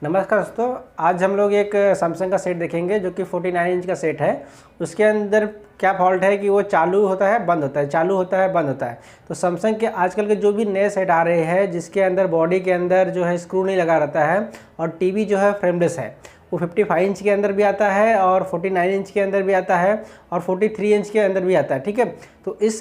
नमस्कार दोस्तों, आज हम लोग एक सैमसंग का सेट देखेंगे जो कि 49 इंच का सेट है। उसके अंदर क्या फॉल्ट है कि वो चालू होता है बंद होता है, चालू होता है बंद होता है। तो सैमसंग के आजकल के जो भी नए सेट आ रहे हैं जिसके अंदर बॉडी के अंदर जो है स्क्रू नहीं लगा रहता है और टीवी जो है फ्रेमलेस है, वो 55 इंच के अंदर भी आता है और 49 इंच के अंदर भी आता है और 43 इंच के अंदर भी आता है। ठीक है, तो इस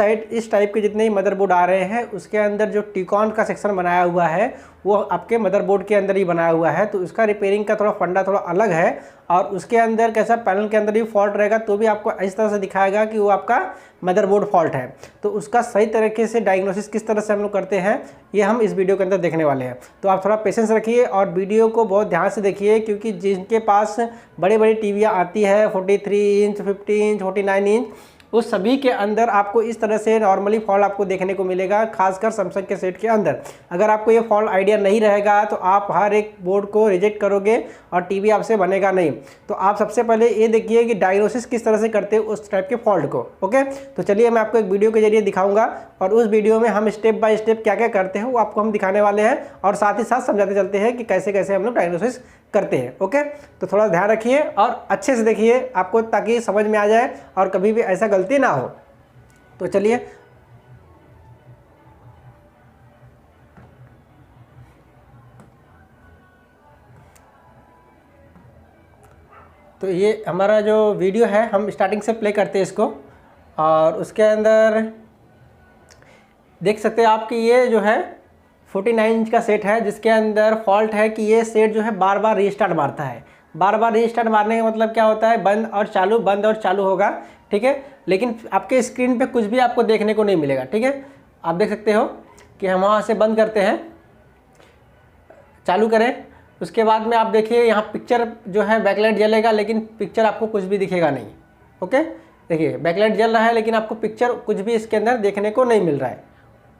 टाइप के जितने ही मदरबोर्ड आ रहे हैं उसके अंदर जो टिकॉन का सेक्शन बनाया हुआ है वो आपके मदरबोर्ड के अंदर ही बनाया हुआ है। तो इसका रिपेयरिंग का थोड़ा फंडा थोड़ा अलग है और उसके अंदर कैसा पैनल के अंदर भी फॉल्ट रहेगा तो भी आपको इस तरह से दिखाएगा कि वो आपका मदरबोर्ड फॉल्ट है। तो उसका सही तरीके से डायग्नोसिस किस तरह से हम लोग करते हैं ये हम इस वीडियो के अंदर देखने वाले हैं। तो आप थोड़ा पेशेंस रखिए और वीडियो को बहुत ध्यान से देखिए, क्योंकि जिनके पास बड़ी बड़ी टीवियाँ आती है 43 इंच 50 इंच 49 इंच उस सभी के अंदर आपको इस तरह से नॉर्मली फॉल्ट आपको देखने को मिलेगा, खासकर सैमसंग के सेट के अंदर। अगर आपको ये फॉल्ट आइडिया नहीं रहेगा तो आप हर एक बोर्ड को रिजेक्ट करोगे और टीवी आपसे बनेगा नहीं। तो आप सबसे पहले ये देखिए कि डायग्नोसिस किस तरह से करते हैं उस टाइप के फॉल्ट को। ओके, तो चलिए मैं आपको एक वीडियो के जरिए दिखाऊंगा और उस वीडियो में हम स्टेप बाय स्टेप क्या क्या करते हैं वो आपको हम दिखाने वाले हैं और साथ ही साथ समझाते चलते हैं कि कैसे कैसे हम लोग डायग्नोसिस करते हैं। ओके, तो थोड़ा ध्यान रखिए और अच्छे से देखिए आपको, ताकि समझ में आ जाए और कभी भी ऐसा गलती ना हो। तो चलिए, तो ये हमारा जो वीडियो है हम स्टार्टिंग से प्ले करते हैं इसको और उसके अंदर देख सकते हैं आप कि ये जो है 49 इंच का सेट है जिसके अंदर फॉल्ट है कि ये सेट जो है बार बार रीस्टार्ट मारता है। बार बार रीस्टार्ट मारने का मतलब क्या होता है, बंद और चालू होगा। ठीक है, लेकिन आपके स्क्रीन पे कुछ भी आपको देखने को नहीं मिलेगा। ठीक है, आप देख सकते हो कि हम वहाँ से बंद करते हैं, चालू करें, उसके बाद में आप देखिए यहाँ पिक्चर जो है बैकलाइट जलेगा लेकिन पिक्चर आपको कुछ भी दिखेगा नहीं। ओके, देखिए बैकलाइट जल रहा है लेकिन आपको पिक्चर कुछ भी इसके अंदर देखने को नहीं मिल रहा है।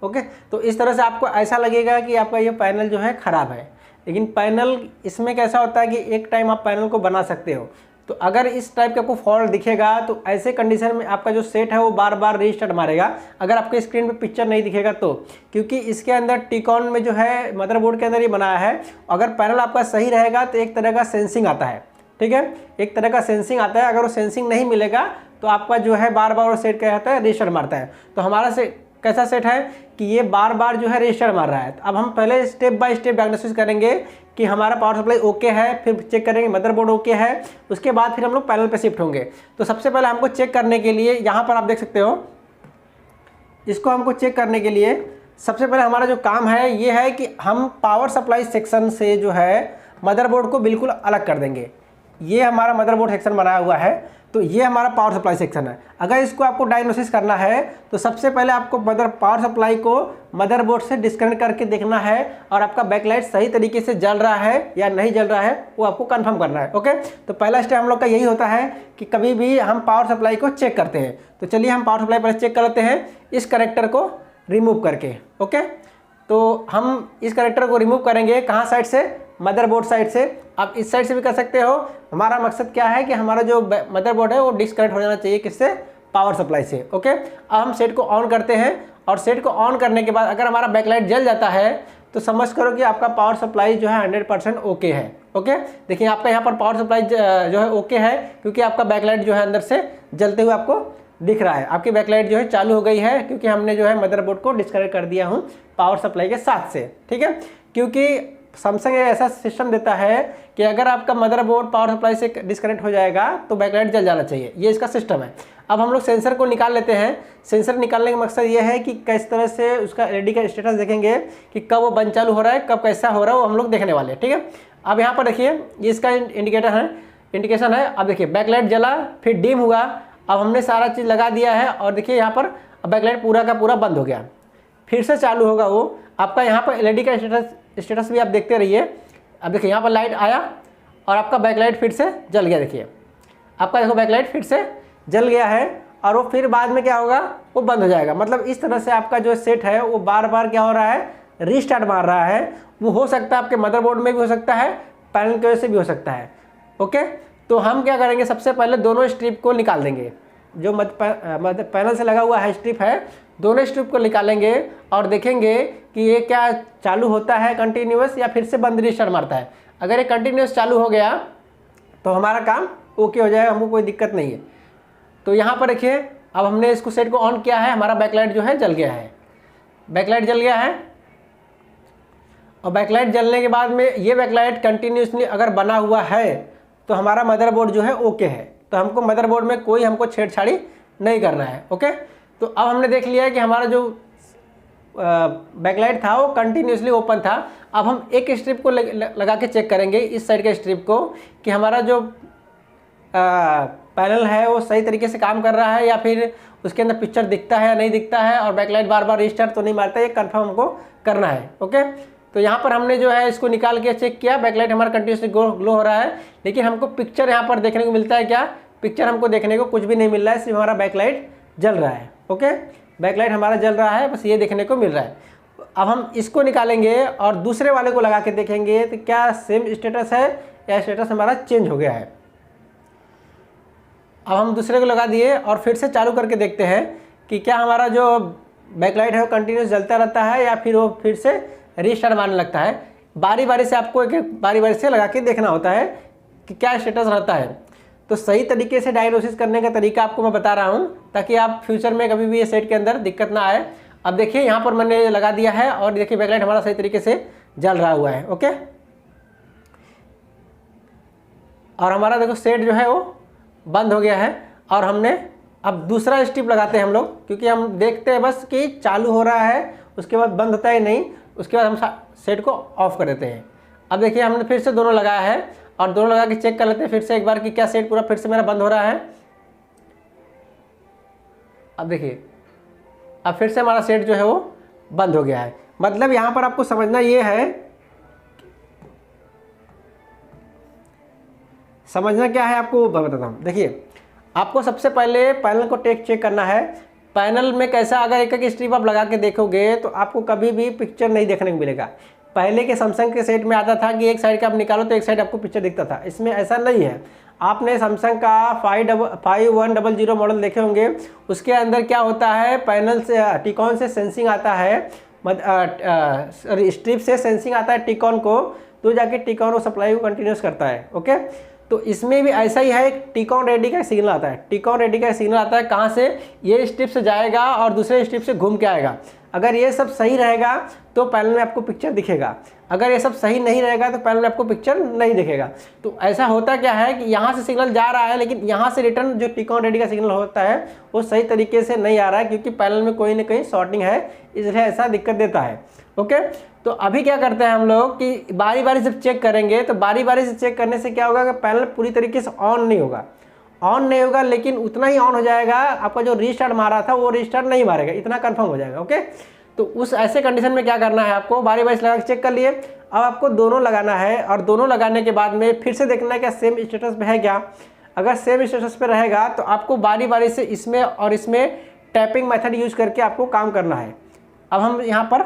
ओके, तो इस तरह से आपको ऐसा लगेगा कि आपका ये पैनल जो है ख़राब है। लेकिन पैनल इसमें कैसा होता है कि एक टाइम आप पैनल को बना सकते हो। तो अगर इस टाइप का आपको फॉल्ट दिखेगा तो ऐसे कंडीशन में आपका जो सेट है वो बार बार रीस्टार्ट मारेगा, अगर आपके स्क्रीन पे पिक्चर नहीं दिखेगा तो। क्योंकि इसके अंदर टिकॉन में जो है मदरबोर्ड के अंदर ही बनाया है, अगर पैनल आपका सही रहेगा तो एक तरह का सेंसिंग आता है। ठीक है, एक तरह का सेंसिंग आता है, अगर वो सेंसिंग नहीं मिलेगा तो आपका जो है बार बार वो सेट क्या होता है, रीस्टार्ट मारता है। तो हमारा सेट कैसा सेट है कि ये बार बार जो है रीस्टार्ट मार रहा है। अब हम पहले स्टेप बाय स्टेप डायग्नोसिस करेंगे कि हमारा पावर सप्लाई ओके है, फिर चेक करेंगे मदरबोर्ड ओके है, उसके बाद फिर हम लोग पैनल पे शिफ्ट होंगे। तो सबसे पहले हमको चेक करने के लिए यहाँ पर आप देख सकते हो, इसको हमको चेक करने के लिए सबसे पहले हमारा जो काम है ये है कि हम पावर सप्लाई सेक्शन से जो है मदरबोर्ड को बिल्कुल अलग कर देंगे। ये हमारा मदरबोर्ड सेक्शन बनाया हुआ है, तो ये हमारा पावर सप्लाई सेक्शन है। अगर इसको आपको डायग्नोसिस करना है तो सबसे पहले आपको पावर सप्लाई को मदरबोर्ड से डिस्कनेक्ट करके देखना है और आपका बैकलाइट सही तरीके से जल रहा है या नहीं जल रहा है वो आपको कंफर्म करना है। ओके, तो पहला स्टेप हम लोग का यही होता है कि कभी भी हम पावर सप्लाई को चेक करते हैं। तो चलिए हम पावर सप्लाई पर चेक करते हैं इस कनेक्टर को रिमूव करके। ओके, तो हम इस कनेक्टर को रिमूव करेंगे कहाँ साइड से, मदरबोर्ड साइड से। आप इस साइड से भी कर सकते हो। हमारा मकसद क्या है कि हमारा जो मदरबोर्ड है वो डिस्कनेक्ट हो जाना चाहिए किससे, पावर सप्लाई से। ओके, अब हम सेट को ऑन करते हैं और सेट को ऑन करने के बाद अगर हमारा बैकलाइट जल जाता है तो समझ करो कि आपका पावर सप्लाई जो है 100% ओके है। ओके, देखिए आपका यहाँ पर पावर सप्लाई जो है ओके है, क्योंकि आपका बैकलाइट जो है अंदर से जलते हुए आपको दिख रहा है। आपकी बैकलाइट जो है चालू हो गई है क्योंकि हमने जो है मदरबोर्ड को डिस्कनेक्ट कर दिया हूँ पावर सप्लाई के साथ से। ठीक है, क्योंकि सैमसंग ऐसा सिस्टम देता है कि अगर आपका मदरबोर्ड पावर सप्लाई से डिस्कनेक्ट हो जाएगा तो बैकलाइट जल जाना चाहिए, ये इसका सिस्टम है। अब हम लोग सेंसर को निकाल लेते हैं। सेंसर निकालने का मकसद ये है कि किस तरह से उसका एलईडी का स्टेटस देखेंगे कि कब वो बंद चालू हो रहा है, कब कैसा हो रहा है, वो हम लोग देखने वाले हैं। ठीक है, अब यहाँ पर देखिए ये इसका इंडिकेशन है। अब देखिए बैकलाइट जला, फिर डिम हुआ, अब हमने सारा चीज़ लगा दिया है और देखिए यहाँ पर बैकलाइट पूरा का पूरा बंद हो गया, फिर से चालू होगा वो। आपका यहाँ पर एलईडी का स्टेटस भी आप देखते रहिए। अब देखिए यहाँ पर लाइट आया और आपका बैकलाइट फिर से जल गया। देखिए आपका देखो बैकलाइट फिर से जल गया है और वो फिर बाद में क्या होगा, वो बंद हो जाएगा। मतलब इस तरह से आपका जो सेट है वो बार बार क्या हो रहा है, रीस्टार्ट मार रहा है। वो हो सकता है आपके मदरबोर्ड में भी हो सकता है, पैनल की वजह से भी हो सकता है। ओके, तो हम क्या करेंगे, सबसे पहले दोनों स्ट्रिप को निकाल देंगे। जो पैनल से लगा हुआ है स्ट्रिप है, दोनों स्ट्रिप को निकालेंगे और देखेंगे कि ये क्या चालू होता है कंटिन्यूअस या फिर से बंद रीस्टार्ट मारता है। अगर ये कंटिन्यूस चालू हो गया तो हमारा काम ओके हो जाएगा, हमको कोई दिक्कत नहीं है। तो यहाँ पर देखिए अब हमने इसको सेट को ऑन किया है, हमारा बैकलाइट जो है जल गया है, बैकलाइट जल गया है। और बैकलाइट जलने के बाद में ये बैकलाइट कंटिन्यूसली अगर बना हुआ है तो हमारा मदरबोर्ड जो है ओके है। तो हमको मदरबोर्ड में कोई हमको छेड़छाड़ी नहीं करना है। ओके, तो अब हमने देख लिया है कि हमारा जो बैकलाइट था वो कंटिन्यूसली ओपन था। अब हम एक स्ट्रिप को लगा के चेक करेंगे, इस साइड के स्ट्रिप को, कि हमारा जो पैनल है वो सही तरीके से काम कर रहा है या फिर उसके अंदर पिक्चर दिखता है या नहीं दिखता है, और बैकलाइट बार बार रिस्टार्ट तो नहीं मारता है, ये कंफर्म हमको करना है। ओके, तो यहाँ पर हमने जो है इसको निकाल के चेक किया, बैकलाइट हमारा कंटिन्यूसली ग्लो हो रहा है, लेकिन हमको पिक्चर यहाँ पर देखने को मिलता है क्या? पिक्चर हमको देखने को कुछ भी नहीं मिल रहा है, सिर्फ हमारा बैकलाइट जल रहा है। ओके, बैकलाइट हमारा जल रहा है, बस ये देखने को मिल रहा है। अब हम इसको निकालेंगे और दूसरे वाले को लगा के देखेंगे तो क्या सेम स्टेटस है या स्टेटस हमारा चेंज हो गया है। अब हम दूसरे को लगा दिए और फिर से चालू करके देखते हैं कि क्या हमारा जो बैकलाइट है वो कंटिन्यूस जलता रहता है या फिर वो फिर से रीस्टार्ट मारने लगता है। बारी बारी से आपको एक बारी बारी से लगा के देखना होता है कि क्या स्टेटस रहता है। तो सही तरीके से डायग्नोसिस करने का तरीका आपको मैं बता रहा हूँ ताकि आप फ्यूचर में कभी भी ये सेट के अंदर दिक्कत ना आए। अब देखिए यहाँ पर मैंने लगा दिया है और देखिए बैकलाइट हमारा सही तरीके से जल रहा हुआ है। ओके, और हमारा देखो सेट जो है वो बंद हो गया है। और हमने अब दूसरा स्ट्रिप लगाते हैं हम लोग, क्योंकि हम देखते हैं बस कि चालू हो रहा है, उसके बाद बंद होता है नहीं, उसके बाद हम सेट को ऑफ कर देते हैं। अब देखिए हमने फिर से दोनों लगाया है और दोनों लगा के चेक कर लेते हैं फिर से एक बार कि क्या सेट पूरा फिर से मेरा बंद हो रहा है। अब देखिए अब फिर से हमारा सेट जो है वो बंद हो गया है। मतलब यहाँ पर आपको समझना ये है, समझना क्या है आपको बताता हूँ। देखिए आपको सबसे पहले पैनल को चेक करना है। पैनल में कैसा, अगर एक एक स्ट्रिप आप लगा के देखोगे तो आपको कभी भी पिक्चर नहीं देखने को मिलेगा। पहले के सैमसंग के सेट में आता था कि एक साइड का आप निकालो तो एक साइड आपको पिक्चर दिखता था, इसमें ऐसा नहीं है। आपने सैमसंग का 5100 मॉडल देखे होंगे, उसके अंदर क्या होता है, पैनल से टिकॉन से सेंसिंग आता है, स्ट्रिप से सेंसिंग आता है टिकॉन को, तो जाके टिकॉन को सप्लाई को कंटिन्यूस करता है। ओके, तो इसमें भी ऐसा ही है, एक टिकॉन रेडी का सिग्नल आता है। टिकॉन रेडी का सिग्नल आता है कहाँ से, ये स्ट्रिप से जाएगा और दूसरे स्ट्रिप से घूम के आएगा। अगर ये सब सही रहेगा तो पैनल में आपको पिक्चर दिखेगा, अगर ये सब सही नहीं रहेगा तो पैनल में आपको पिक्चर नहीं दिखेगा। तो ऐसा होता क्या है कि यहाँ से सिग्नल जा रहा है लेकिन यहाँ से रिटर्न जो टिकॉन रेडी का सिग्नल होता है वो सही तरीके से नहीं आ रहा है, क्योंकि पैनल में कोई ना कहीं शॉर्टिंग है, इसलिए ऐसा दिक्कत देता है। ओके, तो अभी क्या करते हैं हम लोग कि बारी बारी से चेक करेंगे। तो बारी बारी से चेक करने से क्या होगा कि पैनल पूरी तरीके से ऑन नहीं होगा, लेकिन उतना ही ऑन हो जाएगा, आपका जो रीस्टार्ट मारा था वो रीस्टार्ट नहीं मारेगा, इतना कंफर्म हो जाएगा। ओके, तो उस ऐसे कंडीशन में क्या करना है, आपको बारी बारी से लगा के चेक कर लिए। अब आपको दोनों लगाना है और दोनों लगाने के बाद में फिर से देखना है क्या सेम स्टेटस पे है क्या। अगर सेम स्टेटस पे रहेगा तो आपको बारी बारी से इसमें और इसमें टैपिंग मेथड यूज करके आपको काम करना है। अब हम यहाँ पर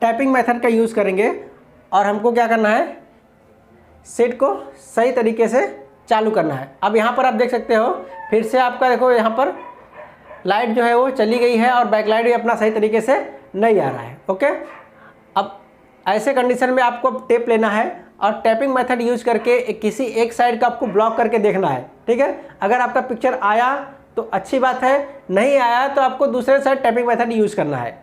टैपिंग मेथड का यूज़ करेंगे और हमको क्या करना है, सेट को सही तरीके से चालू करना है। अब यहाँ पर आप देख सकते हो फिर से आपका देखो यहाँ पर लाइट जो है वो चली गई है और बैकलाइट भी अपना सही तरीके से नहीं आ रहा है। ओके, अब ऐसे कंडीशन में आपको टेप लेना है और टैपिंग मेथड यूज करके किसी एक साइड का आपको ब्लॉक करके देखना है। ठीक है, अगर आपका पिक्चर आया तो अच्छी बात है, नहीं आया तो आपको दूसरे साइड टैपिंग मेथड यूज करना है।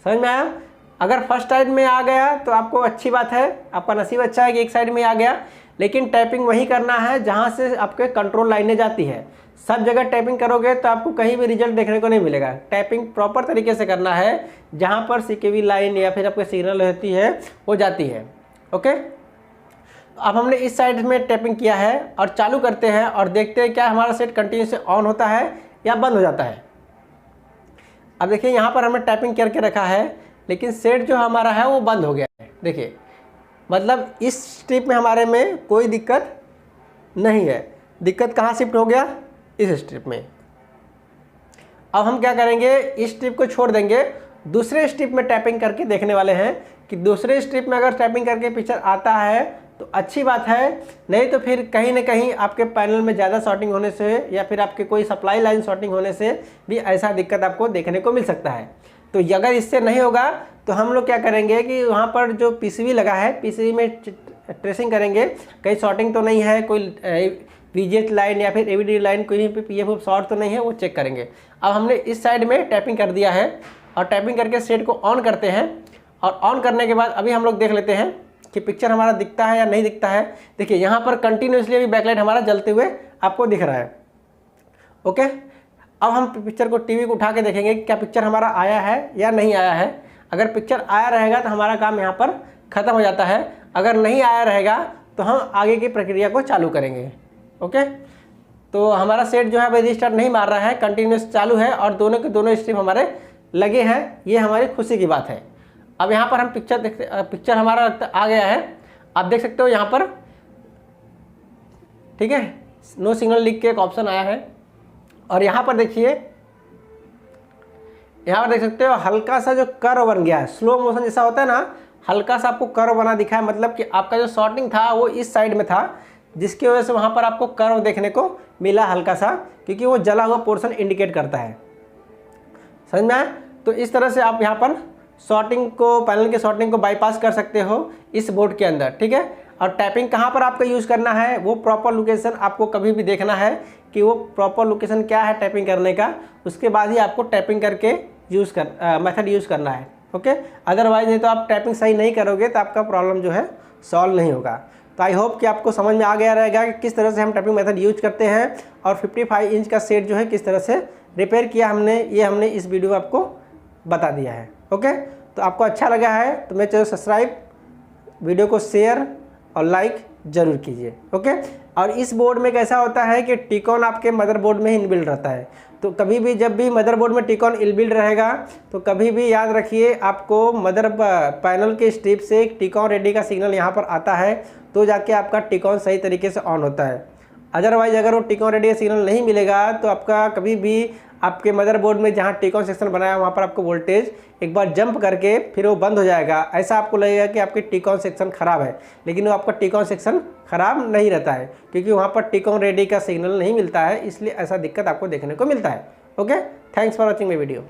समझ में आया? अगर फर्स्ट साइड में आ गया तो आपको अच्छी बात है, आपका नसीब अच्छा है कि एक साइड में आ गया, लेकिन टैपिंग वही करना है जहाँ से आपके कंट्रोल लाइनें जाती है। सब जगह टैपिंग करोगे तो आपको कहीं भी रिजल्ट देखने को नहीं मिलेगा। टैपिंग प्रॉपर तरीके से करना है जहाँ पर सीकेवी लाइन या फिर आपके सिग्नल रहती है वो जाती है। ओके, अब हमने इस साइड में टैपिंग किया है और चालू करते हैं और देखते हैं क्या हमारा सेट कंटिन्यू से ऑन होता है या बंद हो जाता है। अब देखिए यहाँ पर हमने टैपिंग करके रखा है लेकिन सेट जो हमारा है वो बंद हो गया है। देखिए मतलब इस स्ट्रिप में हमारे में कोई दिक्कत नहीं है, दिक्कत कहाँ शिफ्ट हो गया, इस स्ट्रिप में। अब हम क्या करेंगे, इस स्ट्रिप को छोड़ देंगे, दूसरे स्ट्रिप में टैपिंग करके देखने वाले हैं कि दूसरे स्ट्रिप में अगर टैपिंग करके पिक्चर आता है तो अच्छी बात है, नहीं तो फिर कहीं ना कहीं आपके पैनल में ज़्यादा शॉर्टिंग होने से या फिर आपके कोई सप्लाई लाइन शॉर्टिंग होने से भी ऐसा दिक्कत आपको देखने को मिल सकता है। तो अगर इससे नहीं होगा तो हम लोग क्या करेंगे कि वहाँ पर जो पीसीबी लगा है, पीसीबी में ट्रेसिंग करेंगे कहीं शॉर्टिंग तो नहीं है, कोई VGH लाइन या फिर AVD लाइन कोई पे PF शॉर्ट तो नहीं है, वो चेक करेंगे। अब हमने इस साइड में टैपिंग कर दिया है और टैपिंग करके सेट को ऑन करते हैं और ऑन करने के बाद अभी हम लोग देख लेते हैं कि पिक्चर हमारा दिखता है या नहीं दिखता है। देखिए यहाँ पर कंटिन्यूसली अभी बैकलाइट हमारा जलते हुए आपको दिख रहा है। ओके, अब हम पिक्चर को टीवी को उठा के देखेंगे कि क्या पिक्चर हमारा आया है या नहीं आया है। अगर पिक्चर आया रहेगा तो हमारा काम यहाँ पर ख़त्म हो जाता है, अगर नहीं आया रहेगा तो हम आगे की प्रक्रिया को चालू करेंगे। ओके, तो हमारा सेट जो है अभी रिस्टार्ट नहीं मार रहा है, कंटिन्यूस चालू है और दोनों के दोनों स्ट्रीम हमारे लगे हैं, ये हमारी खुशी की बात है। अब यहाँ पर हम पिक्चर हमारा आ गया है, आप देख सकते हो यहाँ पर, ठीक है, नो सिग्नल लिख के एक ऑप्शन आया है और यहाँ पर देखिए, यहाँ पर देख सकते हो हल्का सा जो कर्व बन गया है, स्लो मोशन जैसा होता है ना, हल्का सा आपको कर्व बना दिखा है, मतलब कि आपका जो शॉर्टिंग था वो इस साइड में था, जिसकी वजह से वहाँ पर आपको कर्व देखने को मिला हल्का सा, क्योंकि वो जला हुआ पोर्शन इंडिकेट करता है। समझ में आया? तो इस तरह से आप यहाँ पर शॉर्टिंग को, पैनल के शॉर्टिंग को बाईपास कर सकते हो इस बोर्ड के अंदर, ठीक है। और टैपिंग कहाँ पर आपका यूज़ करना है, वो प्रॉपर लोकेशन आपको कभी भी देखना है कि वो प्रॉपर लोकेशन क्या है टैपिंग करने का, उसके बाद ही आपको टैपिंग करके मेथड यूज़ करना है। ओके, अदरवाइज नहीं तो आप टैपिंग सही नहीं करोगे तो आपका प्रॉब्लम जो है सॉल्व नहीं होगा। तो आई होप कि आपको समझ में आ गया रहेगा कि किस तरह से हम टैपिंग मेथड यूज करते हैं और 55 इंच का सेट जो है किस तरह से रिपेयर किया हमने, ये हमने इस वीडियो में आपको बता दिया है। ओके, तो आपको अच्छा लगा है तो मेरे चैनल सब्सक्राइब, वीडियो को शेयर और लाइक ज़रूर कीजिए। ओके, और इस बोर्ड में कैसा होता है कि टिकॉन आपके मदरबोर्ड में ही इनबिल्ड रहता है, तो कभी भी जब भी मदरबोर्ड में टिकॉन इनबिल्ड रहेगा तो कभी भी याद रखिए आपको पैनल के स्ट्रिप से टिकॉन रेडी का सिग्नल यहाँ पर आता है तो जाके आपका टिकॉन सही तरीके से ऑन होता है। अदरवाइज अगर वो टिकॉन रेडी का सिग्नल नहीं मिलेगा तो आपका कभी भी आपके मदरबोर्ड में जहाँ टिकॉन सेक्शन बनाया वहाँ पर आपको वोल्टेज एक बार जंप करके फिर वो बंद हो जाएगा। ऐसा आपको लगेगा कि आपके टिकॉन सेक्शन ख़राब है, लेकिन वो आपका टिकॉन सेक्शन ख़राब नहीं रहता है, क्योंकि वहाँ पर टिकॉन रेडी का सिग्नल नहीं मिलता है, इसलिए ऐसा दिक्कत आपको देखने को मिलता है। Okay, thanks for watching my video.